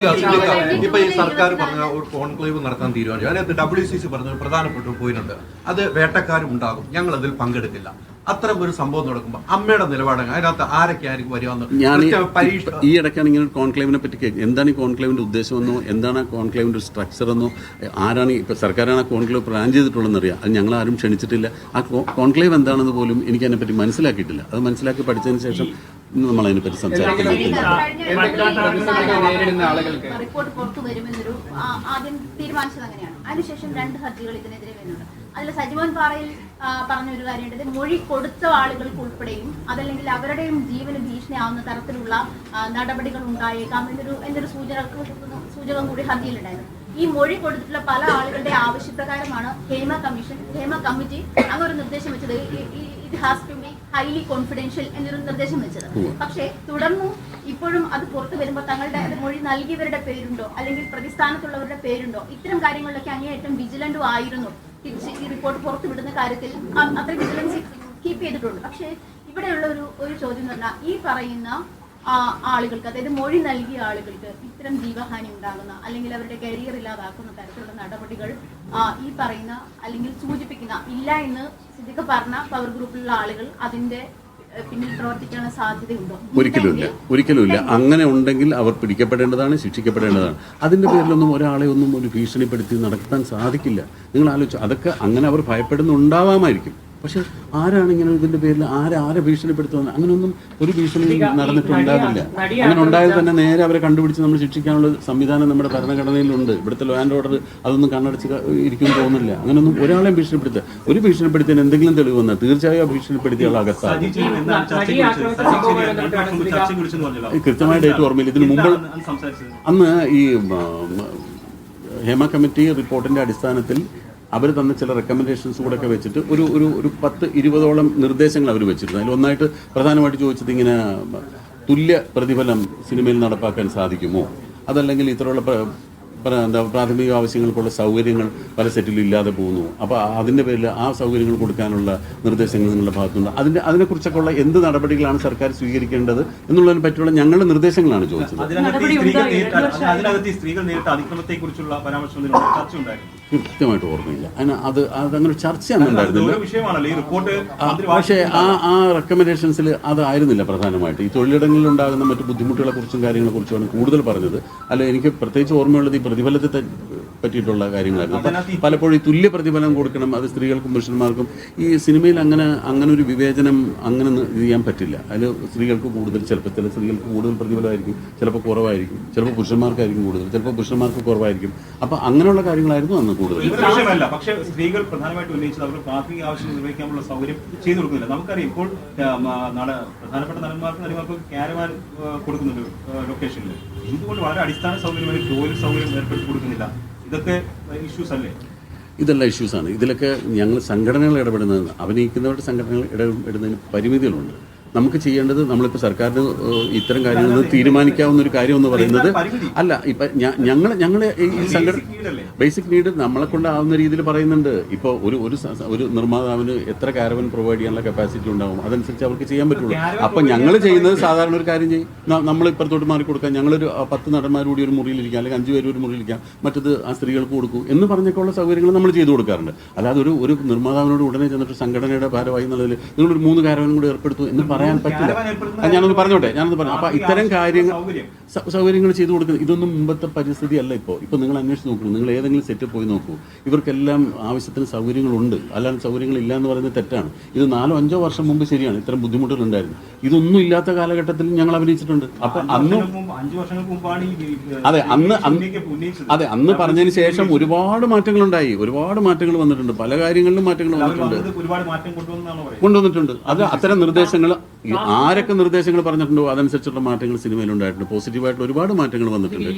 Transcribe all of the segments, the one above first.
ഇപ്പൊ ഈ സർക്കാർ പറഞ്ഞ ഒരു കോൺക്ലേവ് നടത്താൻ തീരുമാനിച്ചു. അതിനകത്ത് WCC പറഞ്ഞ ഒരു പ്രധാനപ്പെട്ട പോയിന്റ്, അത് വേട്ടക്കാരും ഉണ്ടാകും, ഞങ്ങൾ അതിൽ പങ്കെടുക്കില്ല. അത്തരം ഒരു സംഭവം നടക്കുമ്പോൾ അമ്മയുടെ നിലപാട് അതിനകത്ത് ആരൊക്കെയായിരിക്കും വരുവാന്ന് പരീക്ഷ. ഈ ഇടയ്ക്കാണ് ഇങ്ങനെ ഒരു കോൺക്ലേവിനെ പറ്റി കേൾക്കുക. എന്താണ് ഈ കോൺക്ലേവിന്റെ ഉദ്ദേശമെന്നോ, എന്താണ് കോൺക്ലേവിന്റെ സ്ട്രക്ചർ എന്നോ, ആരാണ് ഇപ്പൊ സർക്കാരാണ് കോൺക്ലേവ് പ്ലാൻ ചെയ്തിട്ടുള്ളതെന്ന് അറിയാം. അത് ഞങ്ങൾ ആരും ക്ഷണിച്ചിട്ടില്ല. ആ കോൺക്ലേവ് എന്താണെന്ന് പോലും എനിക്ക് അതിനെപ്പറ്റി മനസ്സിലാക്കിയിട്ടില്ല. അത് മനസ്സിലാക്കി പഠിച്ചതിന് ശേഷം നമ്മൾ അതിനെപ്പറ്റി സംസാരിക്കുന്നത്. റിപ്പോർട്ട് പുറത്തു വരുമെന്നൊരു ആദ്യം തീരുമാനിച്ചത് അങ്ങനെയാണ്. അതിനുശേഷം 2 ഹർജികൾ ഇതിനെതിരെ വരുന്നുണ്ട്. അതിൽ സജിമോൻ പാറയിൽ പറഞ്ഞൊരു കാര്യമുണ്ട്, മൊഴി കൊടുത്ത ആളുകൾക്ക് ഉൾപ്പെടെയും അതല്ലെങ്കിൽ അവരുടെയും ജീവന് ഭീഷണിയാവുന്ന തരത്തിലുള്ള നടപടികൾ ഉണ്ടായേക്കാം എന്നൊരു സൂചകം കൂടി ഹർജിയിലുണ്ടായിരുന്നു. ഈ മൊഴി കൊടുത്തിട്ടുള്ള പല ആളുകളുടെ ആവശ്യപ്രകാരമാണ് ഹേമ കമ്മിറ്റി അങ്ങൊരു നിർദ്ദേശം വെച്ചത്. It has to be highly confidential എന്നൊരു നിർദ്ദേശം വെച്ചത്. പക്ഷേ തുടർന്നും ഇപ്പോഴും അത് പുറത്തു വരുമ്പോൾ തങ്ങളുടെ മൊഴി നൽകിയവരുടെ പേരുണ്ടോ അല്ലെങ്കിൽ പ്രതിസ്ഥാനത്തുള്ളവരുടെ പേരുണ്ടോ, ഇത്തരം കാര്യങ്ങളിലൊക്കെ അങ്ങേയറ്റം വിജിലന്റും ആയിരുന്നു. തിരിച്ച് ഈ റിപ്പോർട്ട് പുറത്തു വിടുന്ന കാര്യത്തിൽ അത്ര വിജിലൻസ് കീപ്പ് ചെയ്തിട്ടുണ്ട്. പക്ഷേ ഇവിടെയുള്ള ഒരു ചോദ്യം എന്ന് പറഞ്ഞാൽ, ഈ പറയുന്ന ആളുകൾക്ക്, അതായത് മൊഴി നൽകിയ ആളുകൾക്ക് ഇത്തരം ജീവഹാനി ഉണ്ടാകുന്ന അല്ലെങ്കിൽ അവരുടെ കരിയർ ഇല്ലാതാക്കുന്ന തരത്തിലുള്ള നടപടികൾ ഈ പറയുന്ന അല്ലെങ്കിൽ സൂചിപ്പിക്കുന്ന ഇല്ല എന്ന് സിദ്ദിഖ് പറഞ്ഞ പവർ ഗ്രൂപ്പിലുള്ള ആളുകൾ അതിന്റെ പിന്നിൽ പ്രവർത്തിക്കാനുള്ള സാധ്യതയുണ്ടോ? ഒരിക്കലുമില്ല. അങ്ങനെ ഉണ്ടെങ്കിൽ അവർ പിടിക്കപ്പെടേണ്ടതാണ്, ശിക്ഷിക്കപ്പെടേണ്ടതാണ്. അതിന്റെ പേരിലൊന്നും ഒരാളെ ഒന്നും ഒരു ഭീഷണിപ്പെടുത്തി നടത്താൻ സാധിക്കില്ല. നിങ്ങൾ ആലോചിച്ചു, അതൊക്കെ അങ്ങനെ അവർ ഭയപ്പെടുന്നുണ്ടാവാമായിരിക്കും. പക്ഷെ ആരാണ് ഇങ്ങനെ ഇതിന്റെ പേരിൽ ആരെ ഭീഷണിപ്പെടുത്തുന്നത്? അങ്ങനെയൊന്നും ഒരു ഭീഷണി നടന്നിട്ടുണ്ടാവില്ല. അങ്ങനെ ഉണ്ടായാൽ തന്നെ നേരെ അവരെ കണ്ടുപിടിച്ച് നമ്മൾ ശിക്ഷിക്കാനുള്ള സംവിധാനം നമ്മുടെ ഭരണഘടനയിലുണ്ട്. ഇവിടുത്തെ ലോ ആൻഡ് ഓർഡർ അതൊന്നും കണ്ണടച്ച് ഇരിക്കുമെന്ന് തോന്നുന്നില്ല. അങ്ങനെയൊന്നും ഒരാളെയും ഭീഷണിപ്പെടുത്തുക, ഒരു ഭീഷണിപ്പെടുത്തിയതിന് എന്തെങ്കിലും തെളിവ് വന്നാൽ തീർച്ചയായും ആ ഭീഷണിപ്പെടുത്തിയുള്ള അകത്താണ്. കൃത്യമായ ഡേറ്റ് ഓർമ്മയില്ല. ഇതിനു മുമ്പ് അന്ന് ഈ ഹേമ കമ്മിറ്റി റിപ്പോർട്ടിന്റെ അടിസ്ഥാനത്തിൽ അവർ തന്ന ചില റെക്കമെൻഡേഷൻസ് കൂടെ ഒക്കെ വെച്ചിട്ട് ഒരു 10-20ഓളം നിർദ്ദേശങ്ങൾ അവർ വെച്ചിരുന്നു. അതിൽ ഒന്നായിട്ട് പ്രധാനമായിട്ട് ചോദിച്ചത്, ഇങ്ങനെ തുല്യ പ്രതിഫലം സിനിമയിൽ നടപ്പാക്കാൻ സാധിക്കുമോ, അതല്ലെങ്കിൽ ഇത്തരമുള്ള പ്രാഥമിക ആവശ്യങ്ങൾക്കുള്ള സൗകര്യങ്ങൾ പല സെറ്റിലും ഇല്ലാതെ പോകുന്നു. അപ്പോൾ അതിൻ്റെ പേരിൽ ആ സൗകര്യങ്ങൾ കൊടുക്കാനുള്ള നിർദ്ദേശങ്ങൾ നിങ്ങളുടെ ഭാഗത്തുണ്ട്. അതിനെക്കുറിച്ചൊക്കെ ഉള്ള എന്ത് നടപടികളാണ് സർക്കാർ സ്വീകരിക്കേണ്ടത് എന്നുള്ളതിനെ പറ്റിയുള്ള ഞങ്ങളുടെ നിർദ്ദേശങ്ങളാണ് ചോദിച്ചത്. കൃത്യമായിട്ട് ഓർമ്മയില്ല. അതങ്ങനെ ചർച്ചയൊന്നും ഉണ്ടായിരുന്നില്ല. പക്ഷേ ആ റെക്കമെൻഡേഷൻസിൽ അതായിരുന്നില്ല പ്രധാനമായിട്ട്. ഈ തൊഴിലിടങ്ങളിൽ ഉണ്ടാകുന്ന മറ്റു ബുദ്ധിമുട്ടുകളെ കുറിച്ചും കാര്യങ്ങളെ കുറിച്ചുമാണ് കൂടുതൽ പറഞ്ഞത്. അല്ല, എനിക്ക് പ്രത്യേകിച്ച് ഓർമ്മയുള്ളത് ഈ പ്രതിഫലത്തെ പറ്റിയിട്ടുള്ള കാര്യങ്ങളായിരുന്നു. പലപ്പോഴും ഈ തുല്യ പ്രതിഫലം കൊടുക്കണം, അത് സ്ത്രീകൾക്കും പുരുഷന്മാർക്കും. ഈ സിനിമയിൽ അങ്ങനെ ഒരു വിവേചനം അങ്ങനെ ചെയ്യാൻ പറ്റില്ല. അതിൽ സ്ത്രീകൾക്ക് കൂടുതൽ, ചില സ്ത്രീകൾക്ക് കൂടുതൽ പ്രതിഫലമായിരിക്കും, ചിലപ്പോൾ കുറവായിരിക്കും, ചിലപ്പോൾ പുരുഷന്മാർക്കായിരിക്കും കൂടുതൽ, ചിലപ്പോൾ പുരുഷന്മാർക്ക് കുറവായിരിക്കും. അപ്പോൾ അങ്ങനെയുള്ള കാര്യങ്ങളായിരുന്നു അന്ന് കൂടുതൽ. പക്ഷേ സ്ത്രീകൾ പ്രധാനമായിട്ട് ഉന്നയിച്ചത് അവർക്ക് പ്രാഥമിക ആവശ്യം നിർവഹിക്കാനുള്ള സൗകര്യം ചെയ്തു കൊടുക്കുന്നില്ല. നമുക്കറിയാം, ഇപ്പോൾ പ്രധാനപ്പെട്ട നടിമാർക്ക് ക്യാരവാൻ കൊടുക്കുന്നുണ്ട് ലൊക്കേഷനിൽ. എന്തുകൊണ്ട് വളരെ അടിസ്ഥാന സൗകര്യമായി ടോയ്ലറ്റ് സൗകര്യം ഏർപ്പെടുത്തി കൊടുക്കുന്നില്ല? ഇതൊക്കെ ഇഷ്യൂസ് അല്ലേ? ഇതെല്ലാം ഇഷ്യൂസാണ്. ഇതിലൊക്കെ ഞങ്ങൾ സംഘടനകൾ ഇടപെടുന്നത്, അഭിനയിക്കുന്നവരുടെ സംഘടനകൾ ഇടപെടുന്നതിന് പരിമിതികളുണ്ട്. നമുക്ക് ചെയ്യേണ്ടത്, നമ്മളിപ്പോൾ സർക്കാരിന് ഇത്തരം കാര്യങ്ങൾ തീരുമാനിക്കാവുന്ന ഒരു കാര്യം എന്ന് പറയുന്നത് അല്ല. ഇപ്പം ഞങ്ങൾ ഈ സംഘടന ബേസിക് നീഡ് നമ്മളെ കൊണ്ടാവുന്ന രീതിയിൽ പറയുന്നുണ്ട്. ഇപ്പോൾ ഒരു നിർമ്മാതാവിന് എത്ര കാരവൻ പ്രൊവൈഡ് ചെയ്യാനുള്ള കപ്പാസിറ്റി ഉണ്ടാവും, അതനുസരിച്ച് അവർക്ക് ചെയ്യാൻ പറ്റുള്ളൂ. അപ്പം ഞങ്ങൾ ചെയ്യുന്നത് സാധാരണ ഒരു കാര്യം ചെയ്യും, നമ്മൾ ഇപ്പുറത്തോട്ട് മാറിക്കൊടുക്കാം, ഞങ്ങളൊരു 10 നടന്മാരുകൂടി ഒരു മുറിയിലിരിക്കാം, അല്ലെങ്കിൽ 5 പേര് ഒരു മുറിയിലിരിക്കാം, മറ്റത് ആ സ്ത്രീകൾക്ക് കൊടുക്കും എന്ന് പറഞ്ഞൊക്കെയുള്ള സൗകര്യങ്ങൾ നമ്മൾ ചെയ്തു കൊടുക്കാറുണ്ട്. അല്ലാതെ ഒരു നിർമ്മാതാവിനോട് ഉടനെ ചെന്നിട്ട് സംഘടനയുടെ ഭാരമായി എന്നുള്ളതിൽ നിങ്ങളൊരു 3 കാരവനും കൂടി ഏർപ്പെടുത്തും എന്ന് പറയാൻ പറ്റില്ല. ഞാനൊന്ന് പറഞ്ഞു. അപ്പൊ ഇത്തരം സൗകര്യങ്ങൾ ചെയ്തു കൊടുക്കുന്നത്, ഇതൊന്നും മുമ്പത്തെ പരിസ്ഥിതി അല്ല. ഇപ്പോൾ നിങ്ങൾ അന്വേഷിച്ച് നോക്കണം, നിങ്ങൾ ഏതെങ്കിലും സെറ്റിൽ പോയി നോക്കൂ, ഇവർക്കെല്ലാം ആവശ്യത്തിന് സൗകര്യങ്ങളുണ്ട്. അല്ലാതെ സൗകര്യങ്ങളില്ല എന്ന് പറയുന്നത് തെറ്റാണ്. ഇത് 4-5 വർഷം മുമ്പ് ശരിയാണ്, ഇത്തരം ബുദ്ധിമുട്ടുകൾ ഉണ്ടായിരുന്നു. ഇതൊന്നും ഇല്ലാത്ത കാലഘട്ടത്തിൽ ഞങ്ങൾ അഭിനയിച്ചിട്ടുണ്ട്. അപ്പൊ അന്ന് പറഞ്ഞതിന് ശേഷം ഒരുപാട് മാറ്റങ്ങളുണ്ടായി, ഒരുപാട് മാറ്റങ്ങൾ വന്നിട്ടുണ്ട്, പല കാര്യങ്ങളിലും മാറ്റങ്ങൾ വന്നിട്ടുണ്ട്, കൊണ്ടുവന്നിട്ടുണ്ട്. അത് അത്തരം നിർദ്ദേശങ്ങൾ ആരൊക്കെ നിർദ്ദേശങ്ങൾ പറഞ്ഞിട്ടുണ്ടോ അതനുസരിച്ചുള്ള മാറ്റങ്ങൾ സിനിമയിൽ ഉണ്ടായിട്ടുണ്ട്. പോസിറ്റീവായിട്ടുള്ള ഒരുപാട് മാറ്റങ്ങൾ വന്നിട്ടുണ്ട്.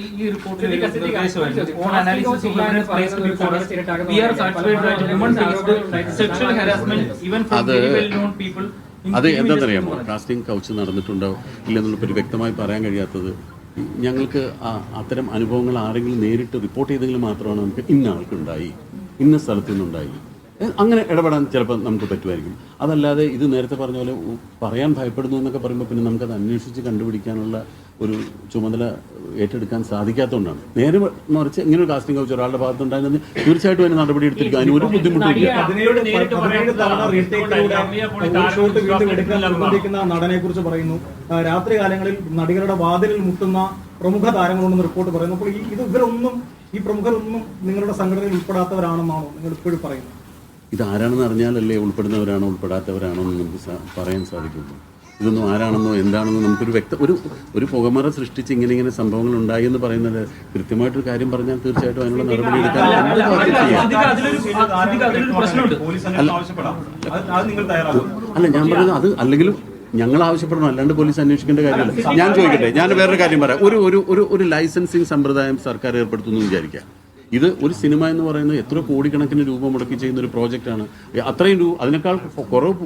അത് എന്താണെന്നറിയാമോ, കാസ്റ്റിംഗ് കൗച്ച് നടന്നിട്ടുണ്ടോ ഇല്ലെന്നുള്ളൊരു വ്യക്തമായി പറയാൻ കഴിയാത്തത്. ഞങ്ങൾക്ക് അത്തരം അനുഭവങ്ങൾ ആരെങ്കിലും നേരിട്ട് റിപ്പോർട്ട് ചെയ്തെങ്കിൽ മാത്രമാണ് നമുക്ക് ഇന്ന ആൾക്കുണ്ടായി, ഇന്ന സ്ഥലത്തു നിന്നുണ്ടായി, അങ്ങനെ ഇടപെടാൻ ചിലപ്പോൾ നമുക്ക് പറ്റുമായിരിക്കും. അതല്ലാതെ ഇത് നേരത്തെ പറഞ്ഞ പോലെ പറയാൻ ഭയപ്പെടുന്നു എന്നൊക്കെ പറയുമ്പോൾ പിന്നെ നമുക്കത് അന്വേഷിച്ച് കണ്ടുപിടിക്കാനുള്ള ഒരു ചുമതല ഏറ്റെടുക്കാൻ സാധിക്കാത്തതുകൊണ്ടാണ്. നേരെ മറിച്ച് ഇങ്ങനെ ഒരു കാസ്റ്റിംഗ് കൗച്ച് ഒരാളുടെ ഭാഗത്തുണ്ടായിരുന്നെങ്കിൽ തീർച്ചയായിട്ടും അതിന് നടപടി എടുത്തിരിക്കുക. അതിന് ഒരു ബുദ്ധിമുട്ടില്ല. 17 തവണ റീടേക്കിലൂടെ ഷോട്ട് വീണ്ടും എടുക്കാൻ നിർബന്ധിക്കുന്ന നടനെ കുറിച്ച് പറയുന്നു. രാത്രി കാലങ്ങളിൽ നടികളുടെ വാതിലിൽ മുട്ടുന്ന പ്രമുഖ താരങ്ങളുണ്ടെന്ന് റിപ്പോർട്ട് പറയുന്നു. അപ്പോൾ ഈ പ്രമുഖരൊന്നും നിങ്ങളുടെ സംഘടനയിൽ ഉൾപ്പെടാത്തവരാണെന്നാണോ നിങ്ങൾ ഇപ്പോഴും പറയുന്നത്? ഇതാരാണെന്ന് അറിഞ്ഞാലല്ലേ ഉൾപ്പെടുന്നവരാണോ ഉൾപ്പെടാത്തവരാണോ എന്ന് നമുക്ക് പറയാൻ സാധിക്കുള്ളൂ. ഇതൊന്നും ആരാണെന്നോ എന്താണെന്നോ നമുക്കൊരു ഒരു പുകമറ സൃഷ്ടിച്ച് ഇങ്ങനെ സംഭവങ്ങൾ ഉണ്ടായി എന്ന് പറയുന്നത് കൃത്യമായിട്ടൊരു കാര്യം പറഞ്ഞാൽ തീർച്ചയായിട്ടും അതിനുള്ള നടപടി എടുക്കാൻ അല്ല ഞാൻ പറയുന്നത്. അത് അല്ലെങ്കിലും ഞങ്ങൾ ആവശ്യപ്പെടണം, അല്ലാണ്ട് പോലീസ് അന്വേഷിക്കേണ്ട കാര്യമല്ല. ഞാൻ ചോദിക്കട്ടെ, ഞാൻ വേറൊരു കാര്യം പറയാം. ഒരു ലൈസൻസിങ് സമ്പ്രദായം സർക്കാർ ഏർപ്പെടുത്തുന്നു വിചാരിക്കാം. ഇത് ഒരു സിനിമ എന്ന് പറയുന്നത് എത്ര കോടിക്കണക്കിന് രൂപ മുടക്കി ചെയ്യുന്ന ഒരു പ്രോജക്റ്റാണ്. അത്രയും അതിനേക്കാൾ കുറവ്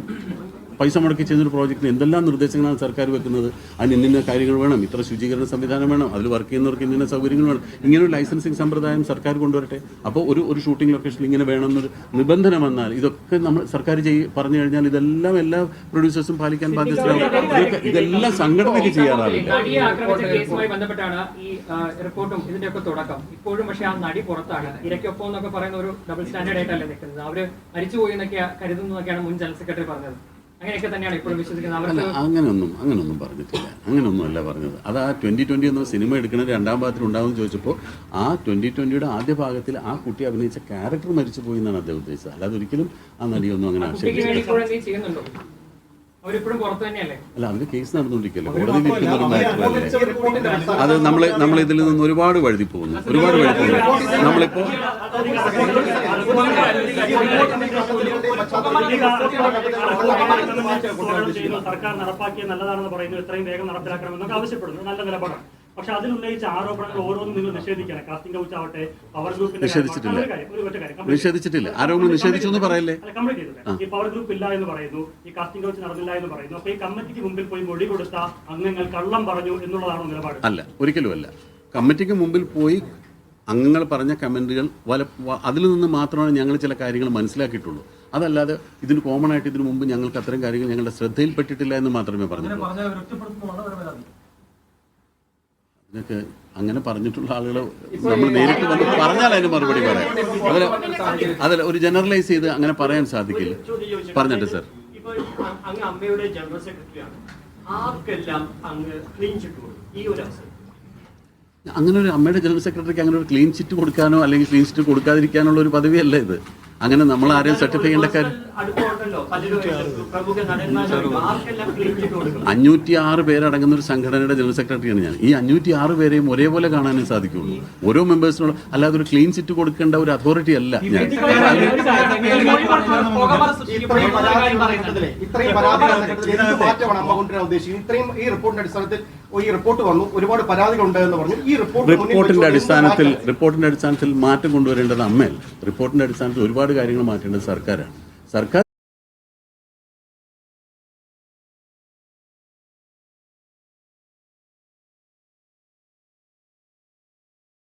പൈസ മുടക്കി ചെയ്യുന്നൊരു പ്രോജക്റ്റിന് എന്തെല്ലാം നിർദ്ദേശങ്ങളാണ് സർക്കാർ വെക്കുന്നത്. അതിന് ഇന്ന കാര്യങ്ങൾ വേണം, ഇത്ര ശുചീകരണ സംവിധാനം വേണം, അതിൽ വർക്ക് ചെയ്യുന്നവർക്ക് ഇന്ന സൗകര്യങ്ങൾ വേണം. ഇങ്ങനൊരു ലൈസൻസിങ് സമ്പ്രദായം സർക്കാർ കൊണ്ടുവരട്ടെ. അപ്പോൾ ഒരു ഷൂട്ടിംഗ് ലൊക്കേഷനിൽ ഇങ്ങനെ വേണമെന്നൊരു നിബന്ധന വന്നാൽ ഇതൊക്കെ നമ്മൾ സർക്കാർ പറഞ്ഞു കഴിഞ്ഞാൽ ഇതെല്ലാം എല്ലാ പ്രൊഡ്യൂസേഴ്സും പാലിക്കാൻ ബാധ്യതരാകും. ഇതെല്ലാം സംഘടനയ്ക്ക് ചെയ്യാറാവില്ല. കേസുമായി ബന്ധപ്പെട്ടാണ് ഈ റിപ്പോർട്ടും ഇതിന്റെയൊക്കെ തുടക്കം. ഇപ്പോഴും പക്ഷേ ആ നടി പുറത്താണ്. ഇരയ്ക്കൊപ്പം എന്നൊക്കെ പറയുന്ന ഒരു ഡബിൾ സ്റ്റാൻഡേർഡ് ആയിട്ടല്ലേ നിൽക്കുന്നത്. അവര് മരിച്ചുപോയി എന്നൊക്കെ കരുതുന്നതൊക്കെയാണ് മുൻ ജനറൽ സെക്രട്ടറി പറഞ്ഞത്. അങ്ങനെയൊക്കെ തന്നെയാണ് ഇപ്പോഴും വിശ്വസിക്കുന്നത്. അങ്ങനൊന്നും പറഞ്ഞിട്ടില്ല. അങ്ങനൊന്നും അല്ല പറഞ്ഞത്. അത് ആ 2020 എന്ന സിനിമ എടുക്കുന്ന രണ്ടാം ഭാഗത്തിൽ ഉണ്ടാവുമെന്ന് ചോദിച്ചപ്പോൾ ആ 2020 ആദ്യ ഭാഗത്തിൽ ആ കുട്ടി അഭിനയിച്ച ക്യാരക്ടർ മരിച്ചു പോയി എന്നാണ് അദ്ദേഹം ഉദ്ദേശിച്ചത്. അല്ലാതെ ഒരിക്കലും ആ നടിയൊന്നും അങ്ങനെ ചെയ്യുന്നുണ്ടോ? അവരിപ്പോഴും പുറത്ത് തന്നെയല്ലേ? അല്ല, അതിന് കേസ് നടന്നുകൊണ്ടിരിക്കല്ലോ, കോടതിയിൽ ഇരിക്കുന്ന ഒരു മാറ്ററല്ലേ. അത് നമ്മൾ ഇതിൽ നിന്ന് ഒരുപാട് വഴുതി പോകുന്നു. നമ്മളിപ്പോ സർക്കാർ നടപ്പാക്കിയ നല്ലതാണെന്ന് പറയുന്നു, എത്രയും വേഗം നടപ്പിലാക്കണമെന്നൊക്കെ ആവശ്യപ്പെടുന്നു. നല്ല നിലപാടാണ്. പക്ഷെ അതിലുന്നയിച്ച ആരോപണങ്ങൾ ഓരോന്നും നിങ്ങൾ നിഷേധിക്കണം. കാസ്റ്റിംഗ് കൗച്ച് ആവട്ടെ, പവർ ഗ്രൂപ്പിന്റെ നിഷേധിച്ചിട്ടില്ല. ആരോപണം നിഷേധിച്ചു എന്ന് പറയല്ലേ? കംപ്ലീറ്റ് ചെയ്തത് ഈ പവർ ഗ്രൂപ്പ് ഇല്ല എന്ന് പറയുന്നു, ഈ കാസ്റ്റിംഗ് കൗച്ച് നടന്നില്ല എന്ന് പറയുന്നു. അപ്പൊ ഈ കമ്മിറ്റിക്ക് മുമ്പിൽ പോയി മൊഴി കൊടുത്ത അംഗങ്ങൾ കള്ളം പറഞ്ഞു എന്നുള്ളതാണോ നിലപാട്? അല്ല, ഒരിക്കലുമല്ല. കമ്മിറ്റിക്ക് മുമ്പിൽ പോയി അംഗങ്ങൾ പറഞ്ഞ കമന്റുകൾ അതിൽ നിന്ന് മാത്രമാണ് ഞങ്ങൾ ചില കാര്യങ്ങൾ മനസ്സിലാക്കിയിട്ടുള്ളൂ. അതല്ലാതെ ഇതിന് കോമൺ ആയിട്ട് ഇതിനു മുമ്പ് ഞങ്ങൾക്ക് അത്തരം കാര്യങ്ങൾ ഞങ്ങളുടെ ശ്രദ്ധയിൽപ്പെട്ടിട്ടില്ല എന്ന് മാത്രമേ പറഞ്ഞിട്ടുള്ളൂ. ഇതൊക്കെ അങ്ങനെ പറഞ്ഞിട്ടുള്ള ആളുകൾ നമ്മൾ നേരിട്ട് വന്ന് പറഞ്ഞാൽ അതിന് മറുപടി പറയാം. അതിൽ ഒരു ജനറലൈസ് ചെയ്ത് അങ്ങനെ പറയാൻ സാധിക്കില്ല. പറഞ്ഞിട്ട് സാർ, അങ്ങ് അമ്മയുടെ ജനറൽ സെക്രട്ടറിയാണ്, ആർക്കെല്ലാം അങ്ങ് ക്ലീൻ ചിറ്റ് കൊടുക്കും ഈ ഒരു അവസരം? അങ്ങനെ ഒരു അമ്മയുടെ ജനറൽ സെക്രട്ടറിക്ക് അങ്ങനെ ഒരു ക്ലീൻ ചിറ്റ് കൊടുക്കാനോ അല്ലെങ്കിൽ ക്ലീൻ ചിറ്റ് കൊടുക്കാതിരിക്കാനുള്ള ഒരു പദവിയല്ല ഇത്. അങ്ങനെ നമ്മൾ ആരെയും സർട്ടിഫൈ ചെയ്യേണ്ട കാര്യം. 506 പേരടങ്ങുന്ന ഒരു സംഘടനയുടെ ജനറൽ സെക്രട്ടറിയാണ് ഞാൻ. ഈ 506 പേരെയും ഒരേപോലെ കാണാനേ സാധിക്കുള്ളൂ. ഓരോ മെമ്പേഴ്സിനുള്ള, അല്ലാതെ ഒരു ക്ലീൻ ചിറ്റ് കൊടുക്കേണ്ട ഒരു അതോറിറ്റി അല്ല ഞാൻ. റിപ്പോർട്ടിന്റെ അടിസ്ഥാനത്തിൽ മാറ്റം കൊണ്ടുവരേണ്ടത് അമ്മയല്ല. റിപ്പോർട്ടിന്റെ അടിസ്ഥാനത്തിൽ ഒരുപാട് കാര്യങ്ങൾ മാറ്റേണ്ടത് സർക്കാരാണ്. സർക്കാർ